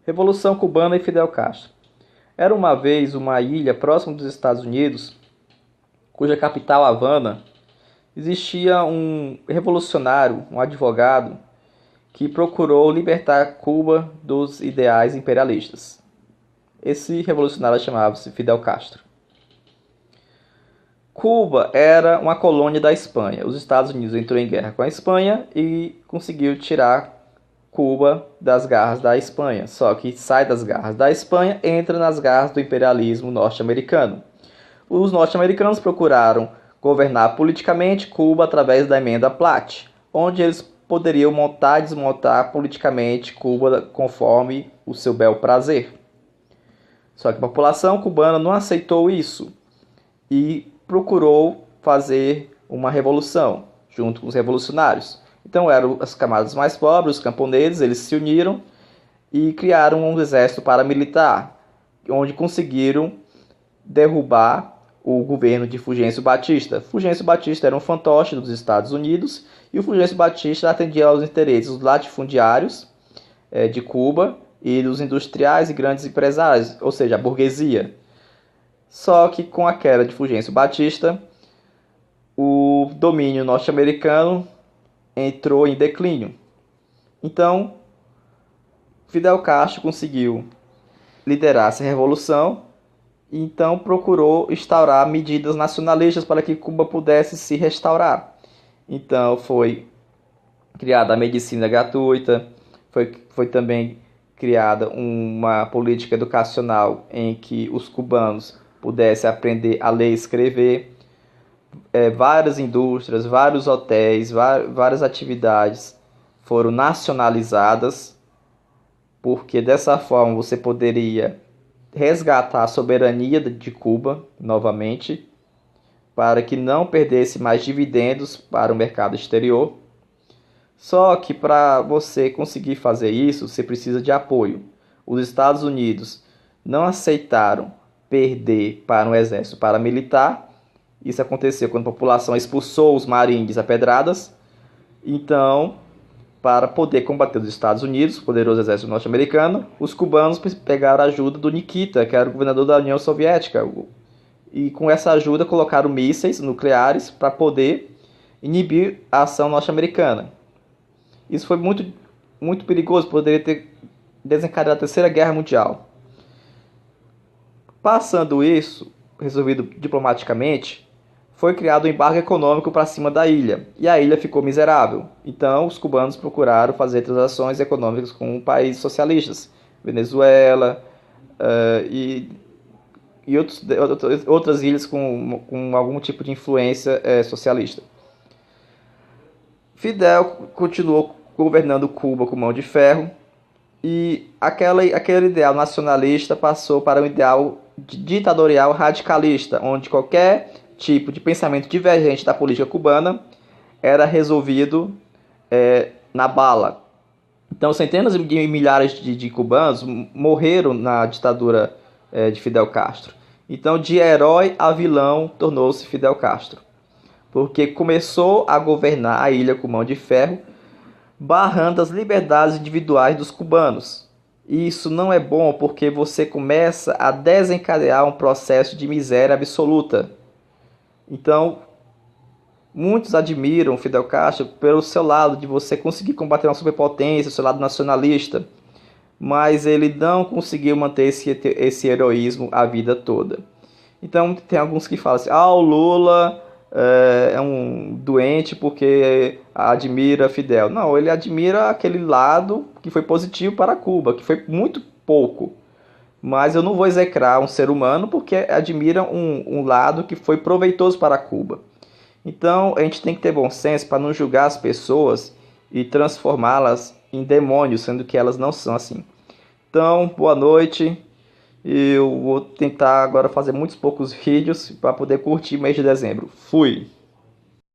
Revolução Cubana e Fidel Castro. Era uma vez uma ilha próxima dos Estados Unidos, cuja capital, Havana, existia um revolucionário, um advogado, que procurou libertar Cuba dos ideais imperialistas. Esse revolucionário chamava-se Fidel Castro. Cuba era uma colônia da Espanha. Os Estados Unidos entrou em guerra com a Espanha e conseguiu tirar Cuba das garras da Espanha. Só que sai das garras da Espanha, entra nas garras do imperialismo norte-americano. Os norte-americanos procuraram governar politicamente Cuba através da emenda Platt, onde eles poderiam montar e desmontar politicamente Cuba conforme o seu bel prazer. Só que a população cubana não aceitou isso e procurou fazer uma revolução junto com os revolucionários. Então eram as camadas mais pobres, os camponeses, eles se uniram e criaram um exército paramilitar, onde conseguiram derrubar o governo de Fulgêncio Batista. Fulgêncio Batista era um fantoche dos Estados Unidos e o Fulgêncio Batista atendia aos interesses dos latifundiários de Cuba e dos industriais e grandes empresários, ou seja, a burguesia. Só que com a queda de Fulgêncio Batista, o domínio norte-americano entrou em declínio. Então, Fidel Castro conseguiu liderar essa revolução e então procurou instaurar medidas nacionalistas para que Cuba pudesse se restaurar. Então foi criada a medicina gratuita, foi também criada uma política educacional em que os cubanos pudessem aprender a ler e escrever. Várias indústrias, vários hotéis, várias atividades foram nacionalizadas, porque dessa forma você poderia resgatar a soberania de Cuba novamente, para que não perdesse mais dividendos para o mercado exterior. Só que para você conseguir fazer isso, você precisa de apoio. Os Estados Unidos não aceitaram perder para um exército paramilitar. Isso aconteceu quando a população expulsou os marines a pedradas. Então, para poder combater os Estados Unidos, o poderoso exército norte-americano, os cubanos pegaram a ajuda do Nikita, que era o governador da União Soviética. E com essa ajuda colocaram mísseis nucleares para poder inibir a ação norte-americana. Isso foi muito, muito perigoso, poderia ter desencadeado a Terceira Guerra Mundial. Passando isso, resolvido diplomaticamente, foi criado um embargo econômico para cima da ilha, e a ilha ficou miserável. Então, os cubanos procuraram fazer transações econômicas com países socialistas, Venezuela e outras ilhas com algum tipo de influência socialista. Fidel continuou governando Cuba com mão de ferro, e aquele ideal nacionalista passou para um ideal ditatorial radicalista, onde qualquer tipo de pensamento divergente da política cubana era resolvido na bala. Então, centenas de milhares de cubanos morreram na ditadura de Fidel Castro. Então, de herói a vilão tornou-se Fidel Castro, porque começou a governar a ilha com mão de ferro, barrando as liberdades individuais dos cubanos. E isso não é bom, porque você começa a desencadear um processo de miséria absoluta. Então, muitos admiram Fidel Castro pelo seu lado de você conseguir combater uma superpotência, o seu lado nacionalista, mas ele não conseguiu manter esse heroísmo a vida toda. Então, tem alguns que falam assim, o Lula é um doente porque admira Fidel. Não, ele admira aquele lado que foi positivo para Cuba, que foi muito pouco. Mas eu não vou execrar um ser humano porque admira um lado que foi proveitoso para Cuba. Então a gente tem que ter bom senso para não julgar as pessoas e transformá-las em demônios, sendo que elas não são assim. Então, boa noite. Eu vou tentar agora fazer muitos poucos vídeos para poder curtir o mês de dezembro. Fui!